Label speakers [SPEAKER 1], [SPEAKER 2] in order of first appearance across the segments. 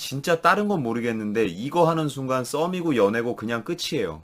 [SPEAKER 1] 진짜 다른 건 모르겠는데 이거 하는 순간 썸이고 연애고 그냥 끝이에요.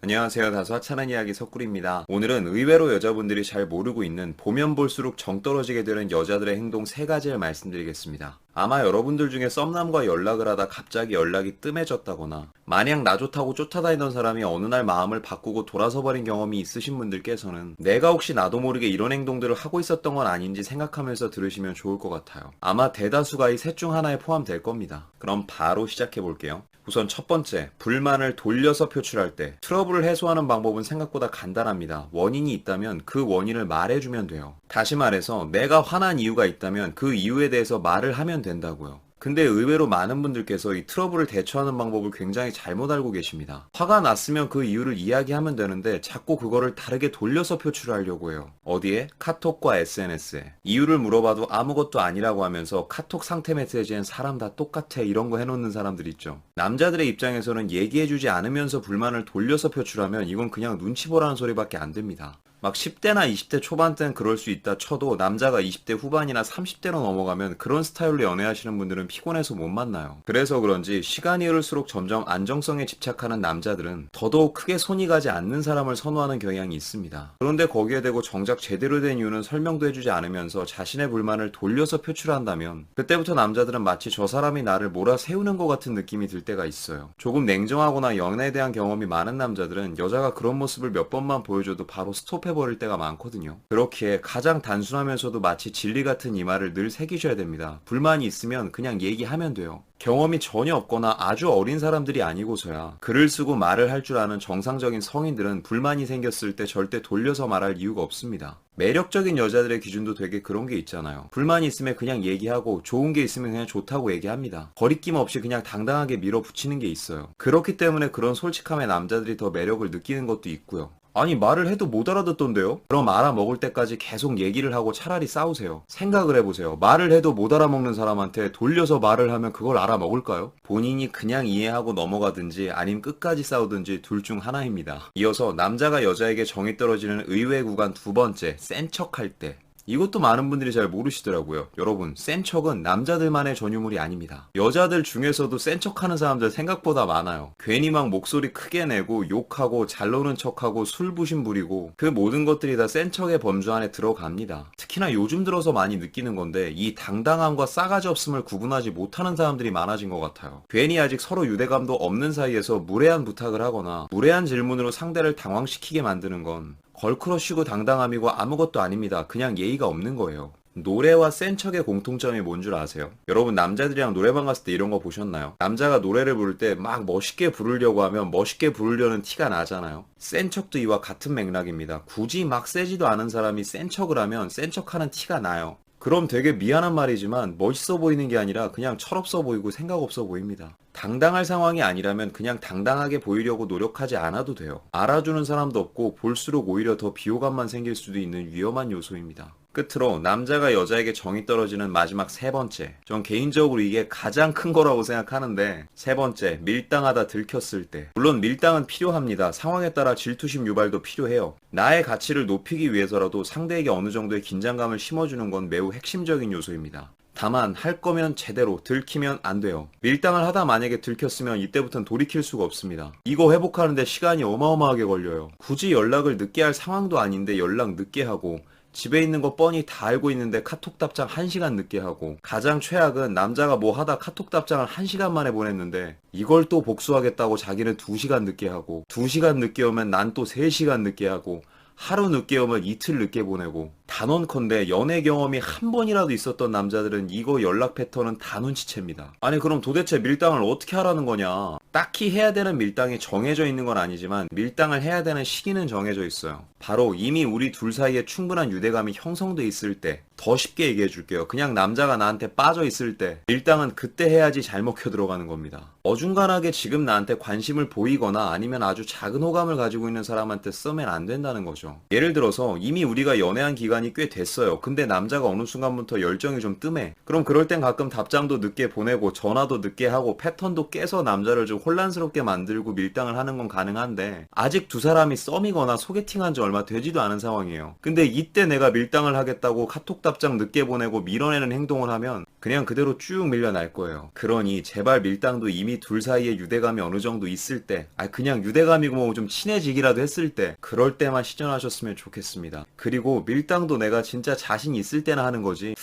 [SPEAKER 1] 안녕하세요. 다소 하찮은 이야기 석구리입니다. 오늘은 의외로 여자분들이 잘 모르고 있는 보면 볼수록 정 떨어지게 되는 여자들의 행동 3가지를 말씀드리겠습니다. 아마 여러분들 중에 썸남과 연락을 하다 갑자기 연락이 뜸해졌다거나 마냥 나 좋다고 쫓아다니던 사람이 어느 날 마음을 바꾸고 돌아서 버린 경험이 있으신 분들께서는 내가 혹시 나도 모르게 이런 행동들을 하고 있었던 건 아닌지 생각하면서 들으시면 좋을 것 같아요. 아마 대다수가 이 셋 중 하나에 포함될 겁니다. 그럼 바로 시작해 볼게요. 우선 첫 번째, 불만을 돌려서 표출할 때 트러블을 해소하는 방법은 생각보다 간단합니다. 원인이 있다면 그 원인을 말해주면 돼요. 다시 말해서 내가 화난 이유가 있다면 그 이유에 대해서 말을 하면 된다고요. 근데 의외로 많은 분들께서 이 트러블을 대처하는 방법을 굉장히 잘못 알고 계십니다. 화가 났으면 그 이유를 이야기하면 되는데 자꾸 그거를 다르게 돌려서 표출하려고 해요. 어디에? 카톡과 SNS에. 이유를 물어봐도 아무것도 아니라고 하면서 카톡 상태 메시지엔 사람 다 똑같아 이런 거 해놓는 사람들 있죠. 남자들의 입장에서는 얘기해주지 않으면서 불만을 돌려서 표출하면 이건 그냥 눈치 보라는 소리밖에 안 됩니다. 막 10대나 20대 초반 때는 그럴 수 있다 쳐도 남자가 20대 후반이나 30대로 넘어가면 그런 스타일로 연애하시는 분들은 피곤해서 못 만나요. 그래서 그런지 시간이 흐를수록 점점 안정성에 집착하는 남자들은 더더욱 크게 손이 가지 않는 사람을 선호하는 경향이 있습니다. 그런데 거기에 대고 정작 제대로 된 이유는 설명도 해주지 않으면서 자신의 불만을 돌려서 표출한다면 그때부터 남자들은 마치 저 사람이 나를 몰아세우는 것 같은 느낌이 들 때가 있어요. 조금 냉정하거나 연애에 대한 경험이 많은 남자들은 여자가 그런 모습을 몇 번만 보여줘도 바로 스톱해버릴 때가 많거든요. 그렇기에 가장 단순하면서도 마치 진리 같은 이 말을 늘 새기셔야 됩니다. 불만이 있으면 그냥 얘기하면 돼요. 경험이 전혀 없거나 아주 어린 사람들이 아니고서야 글을 쓰고 말을 할 줄 아는 정상적인 성인들은 불만이 생겼을 때 절대 돌려서 말할 이유가 없습니다. 매력적인 여자들의 기준도 되게 그런 게 있잖아요. 불만이 있으면 그냥 얘기하고 좋은 게 있으면 그냥 좋다고 얘기합니다. 거리낌 없이 그냥 당당하게 밀어붙이는 게 있어요. 그렇기 때문에 그런 솔직함에 남자들이 더 매력을 느끼는 것도 있고요. 아니 말을 해도 못 알아듣던데요? 그럼 알아먹을 때까지 계속 얘기를 하고 차라리 싸우세요. 생각을 해보세요. 말을 해도 못 알아먹는 사람한테 돌려서 말을 하면 그걸 알아먹을까요? 본인이 그냥 이해하고 넘어가든지 아님 끝까지 싸우든지 둘 중 하나입니다. 이어서 남자가 여자에게 정이 떨어지는 의외 구간 2번째, 센 척할 때. 이것도 많은 분들이 잘 모르시더라고요. 여러분, 센 척은 남자들만의 전유물이 아닙니다. 여자들 중에서도 센 척하는 사람들 생각보다 많아요. 괜히 막 목소리 크게 내고 욕하고 잘 노는 척하고 술부심 부리고 그 모든 것들이 다 센 척의 범주 안에 들어갑니다. 특히나 요즘 들어서 많이 느끼는 건데 이 당당함과 싸가지 없음을 구분하지 못하는 사람들이 많아진 것 같아요. 괜히 아직 서로 유대감도 없는 사이에서 무례한 부탁을 하거나 무례한 질문으로 상대를 당황시키게 만드는 건 걸크러쉬고 당당함이고 아무것도 아닙니다. 그냥 예의가 없는 거예요. 노래와 센 척의 공통점이 뭔 줄 아세요? 여러분 남자들이랑 노래방 갔을 때 이런 거 보셨나요? 남자가 노래를 부를 때 막 멋있게 부르려고 하면 멋있게 부르려는 티가 나잖아요. 센 척도 이와 같은 맥락입니다. 굳이 막 세지도 않은 사람이 센 척을 하면 센 척하는 티가 나요. 그럼 되게 미안한 말이지만 멋있어 보이는 게 아니라 그냥 철없어 보이고 생각 없어 보입니다. 당당할 상황이 아니라면 그냥 당당하게 보이려고 노력하지 않아도 돼요. 알아주는 사람도 없고 볼수록 오히려 더 비호감만 생길 수도 있는 위험한 요소입니다. 끝으로 남자가 여자에게 정이 떨어지는 마지막 3번째. 전 개인적으로 이게 가장 큰 거라고 생각하는데 3번째, 밀당하다 들켰을 때. 물론 밀당은 필요합니다. 상황에 따라 질투심 유발도 필요해요. 나의 가치를 높이기 위해서라도 상대에게 어느 정도의 긴장감을 심어주는 건 매우 핵심적인 요소입니다. 다만 할 거면 제대로, 들키면 안 돼요. 밀당을 하다 만약에 들켰으면 이때부터는 돌이킬 수가 없습니다. 이거 회복하는데 시간이 어마어마하게 걸려요. 굳이 연락을 늦게 할 상황도 아닌데 연락 늦게 하고 집에 있는 거 뻔히 다 알고 있는데 카톡 답장 1시간 늦게 하고 가장 최악은 남자가 뭐 하다 카톡 답장을 1시간 만에 보냈는데 이걸 또 복수하겠다고 자기는 2시간 늦게 하고 2시간 늦게 오면 난 또 3시간 늦게 하고 하루 늦게 오면 이틀 늦게 보내고 단언컨대 연애 경험이 한 번이라도 있었던 남자들은 이거 연락 패턴은 다 눈치챕니다. 아니 그럼 도대체 밀당을 어떻게 하라는 거냐. 딱히 해야 되는 밀당이 정해져 있는 건 아니지만 밀당을 해야 되는 시기는 정해져 있어요. 바로 이미 우리 둘 사이에 충분한 유대감이 형성돼 있을 때. 더 쉽게 얘기해 줄게요. 그냥 남자가 나한테 빠져 있을 때 밀당은 그때 해야지 잘 먹혀 들어가는 겁니다. 어중간하게 지금 나한테 관심을 보이거나 아니면 아주 작은 호감을 가지고 있는 사람한테 쓰면 안 된다는 거죠. 예를 들어서 이미 우리가 연애한 기간 기간이 꽤 됐어요. 근데 남자가 어느 순간부터 열정이 좀 뜸해. 그럼 그럴 땐 가끔 답장도 늦게 보내고 전화도 늦게 하고 패턴도 깨서 남자를 좀 혼란스럽게 만들고 밀당을 하는 건 가능한데 아직 두 사람이 썸이거나 소개팅한 지 얼마 되지도 않은 상황이에요. 근데 이때 내가 밀당을 하겠다고 카톡 답장 늦게 보내고 밀어내는 행동을 하면 그냥 그대로 쭉 밀려날 거예요. 그러니 제발 밀당도 이미 둘 사이에 유대감이 어느 정도 있을 때, 그냥 유대감이고 뭐 좀 친해지기라도 했을 때, 그럴 때만 시전하셨으면 좋겠습니다. 그리고 밀당도 내가 진짜 자신 있을 때나 하는 거지,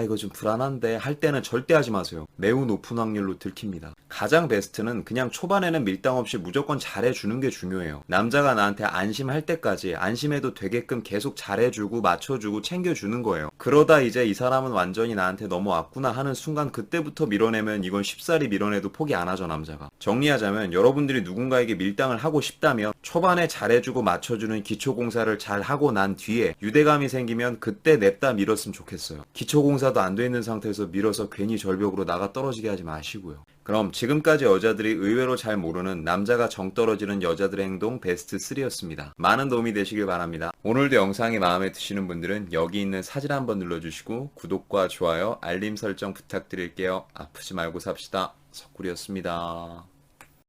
[SPEAKER 1] 이거 좀 불안한데 할 때는 절대 하지 마세요. 매우 높은 확률로 들킵니다. 가장 베스트는 그냥 초반에는 밀당 없이 무조건 잘해주는 게 중요해요. 남자가 나한테 안심할 때까지 안심해도 되게끔 계속 잘해주고 맞춰주고 챙겨주는 거예요. 그러다 이제 이 사람은 완전히 나한테 넘어왔구나 하는 순간 그때부터 밀어내면 이건 쉽사리 밀어내도 포기 안 하죠, 남자가. 정리하자면 여러분들이 누군가에게 밀당을 하고 싶다면 초반에 잘해주고 맞춰주는 기초공사를 잘 하고 난 뒤에 유대감이 생기면 그때 냅다 밀었으면 좋겠어요. 기초공사도 안 돼 있는 상태에서 밀어서 괜히 절벽으로 나가 떨어지게 하지 마시고요. 그럼 지금까지 여자들이 의외로 잘 모르는 남자가 정 떨어지는 여자들의 행동 베스트 3였습니다. 많은 도움이 되시길 바랍니다. 오늘도 영상이 마음에 드시는 분들은 여기 있는 사진 한번 눌러주시고 구독과 좋아요, 알림 설정 부탁드릴게요. 아프지 말고 삽시다. 석구리였습니다.